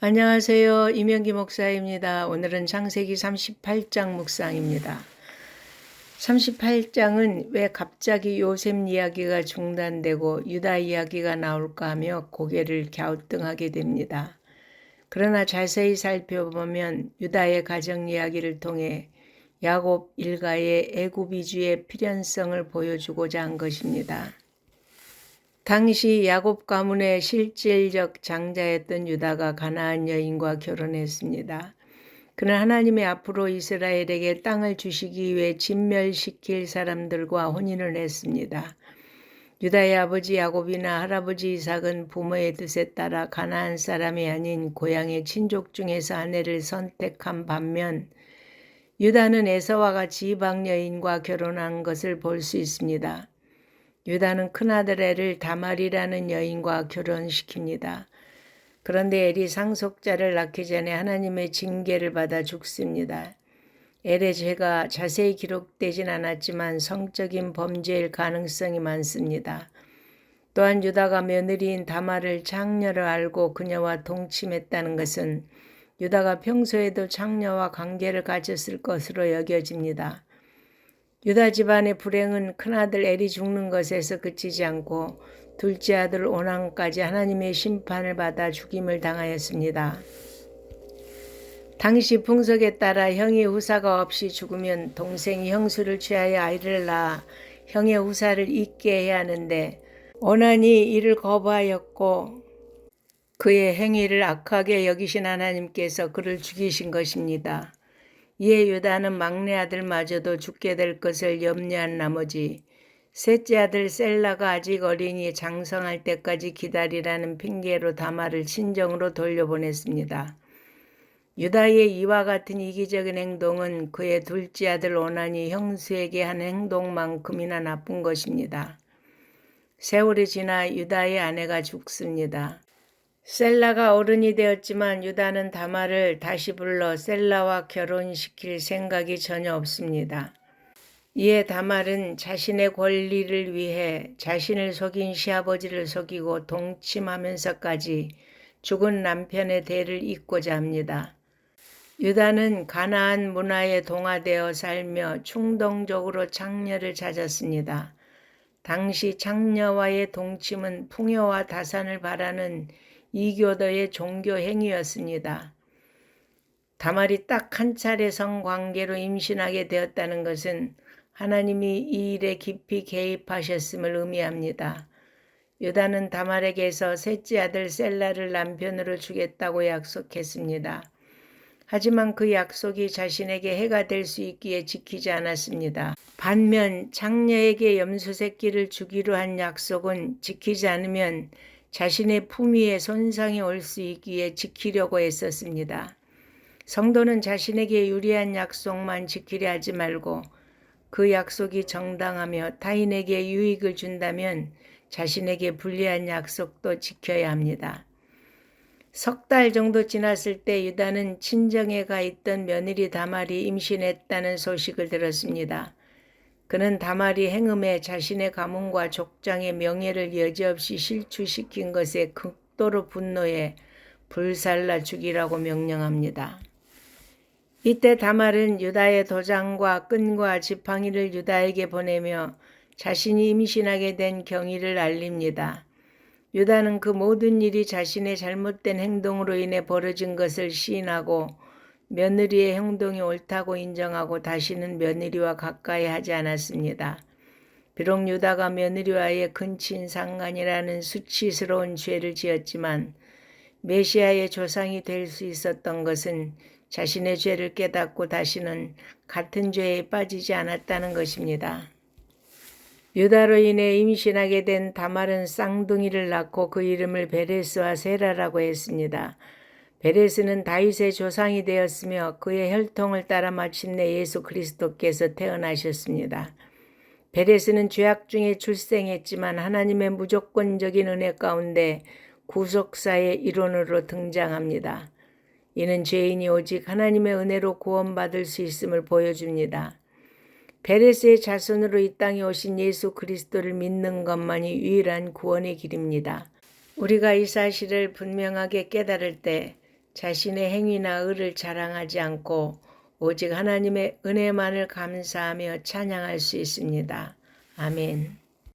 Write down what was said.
안녕하세요. 이명기 목사입니다. 오늘은 창세기 38장 묵상입니다. 38장은 왜 갑자기 요셉 이야기가 중단되고 유다 이야기가 나올까 하며 고개를 갸우뚱하게 됩니다. 그러나 자세히 살펴보면 유다의 가정 이야기를 통해 야곱 일가의 애굽 이주의 필연성을 보여주고자 한 것입니다. 당시 야곱 가문의 실질적 장자였던 유다가 가나안 여인과 결혼했습니다. 그는 하나님의 앞으로 이스라엘에게 땅을 주시기 위해 진멸시킬 사람들과 혼인을 했습니다. 유다의 아버지 야곱이나 할아버지 이삭은 부모의 뜻에 따라 가나안 사람이 아닌 고향의 친족 중에서 아내를 선택한 반면 유다는 에서와 같이 이방 여인과 결혼한 것을 볼 수 있습니다. 유다는 큰아들 엘을 다말이라는 여인과 결혼시킵니다. 그런데 엘이 상속자를 낳기 전에 하나님의 징계를 받아 죽습니다. 엘의 죄가 자세히 기록되진 않았지만 성적인 범죄일 가능성이 많습니다. 또한 유다가 며느리인 다말을 장녀로 알고 그녀와 동침했다는 것은 유다가 평소에도 장녀와 관계를 가졌을 것으로 여겨집니다. 유다 집안의 불행은 큰아들 엘이 죽는 것에서 그치지 않고 둘째 아들 오난까지 하나님의 심판을 받아 죽임을 당하였습니다. 당시 풍속에 따라 형이 후사가 없이 죽으면 동생이 형수를 취하여 아이를 낳아 형의 후사를 잇게 해야 하는데 오난이 이를 거부하였고 그의 행위를 악하게 여기신 하나님께서 그를 죽이신 것입니다. 이에 유다는 막내 아들마저도 죽게 될 것을 염려한 나머지 셋째 아들 셀라가 아직 어리니 장성할 때까지 기다리라는 핑계로 다말을 친정으로 돌려보냈습니다. 유다의 이와 같은 이기적인 행동은 그의 둘째 아들 오난이 형수에게 한 행동만큼이나 나쁜 것입니다. 세월이 지나 유다의 아내가 죽습니다. 셀라가 어른이 되었지만 유다는 다말을 다시 불러 셀라와 결혼시킬 생각이 전혀 없습니다. 이에 다말은 자신의 권리를 위해 자신을 속인 시아버지를 속이고 동침하면서까지 죽은 남편의 대를 잇고자 합니다. 유다는 가나안 문화에 동화되어 살며 충동적으로 창녀를 찾았습니다. 당시 창녀와의 동침은 풍요와 다산을 바라는 이교도의 종교 행위였습니다. 다말이 딱 한 차례 성관계로 임신하게 되었다는 것은 하나님이 이 일에 깊이 개입하셨음을 의미합니다. 유다는 다말에게서 셋째 아들 셀라를 남편으로 주겠다고 약속했습니다. 하지만 그 약속이 자신에게 해가 될 수 있기에 지키지 않았습니다. 반면 창녀에게 염소 새끼를 주기로 한 약속은 지키지 않으면 자신의 품위에 손상이 올 수 있기에 지키려고 했었습니다. 성도는 자신에게 유리한 약속만 지키려 하지 말고 그 약속이 정당하며 타인에게 유익을 준다면 자신에게 불리한 약속도 지켜야 합니다. 석 달 정도 지났을 때 유다는 친정에 가 있던 며느리 다말이 임신했다는 소식을 들었습니다. 그는 다말이 행음에 자신의 가문과 족장의 명예를 여지없이 실추시킨 것에 극도로 분노해 불살라 죽이라고 명령합니다. 이때 다말은 유다의 도장과 끈과 지팡이를 유다에게 보내며 자신이 임신하게 된 경위를 알립니다. 유다는 그 모든 일이 자신의 잘못된 행동으로 인해 벌어진 것을 시인하고 며느리의 행동이 옳다고 인정하고 다시는 며느리와 가까이 하지 않았습니다. 비록 유다가 며느리와의 근친상간이라는 수치스러운 죄를 지었지만 메시아의 조상이 될 수 있었던 것은 자신의 죄를 깨닫고 다시는 같은 죄에 빠지지 않았다는 것입니다. 유다로 인해 임신하게 된 다말은 쌍둥이를 낳고 그 이름을 베레스와 세라라고 했습니다. 베레스는 다윗의 조상이 되었으며 그의 혈통을 따라 마침내 예수 그리스도께서 태어나셨습니다. 베레스는 죄악 중에 출생했지만 하나님의 무조건적인 은혜 가운데 구속사의 일원으로 등장합니다. 이는 죄인이 오직 하나님의 은혜로 구원받을 수 있음을 보여줍니다. 베레스의 자손으로 이 땅에 오신 예수 그리스도를 믿는 것만이 유일한 구원의 길입니다. 우리가 이 사실을 분명하게 깨달을 때 자신의 행위나 의를 자랑하지 않고 오직 하나님의 은혜만을 감사하며 찬양할 수 있습니다. 아멘.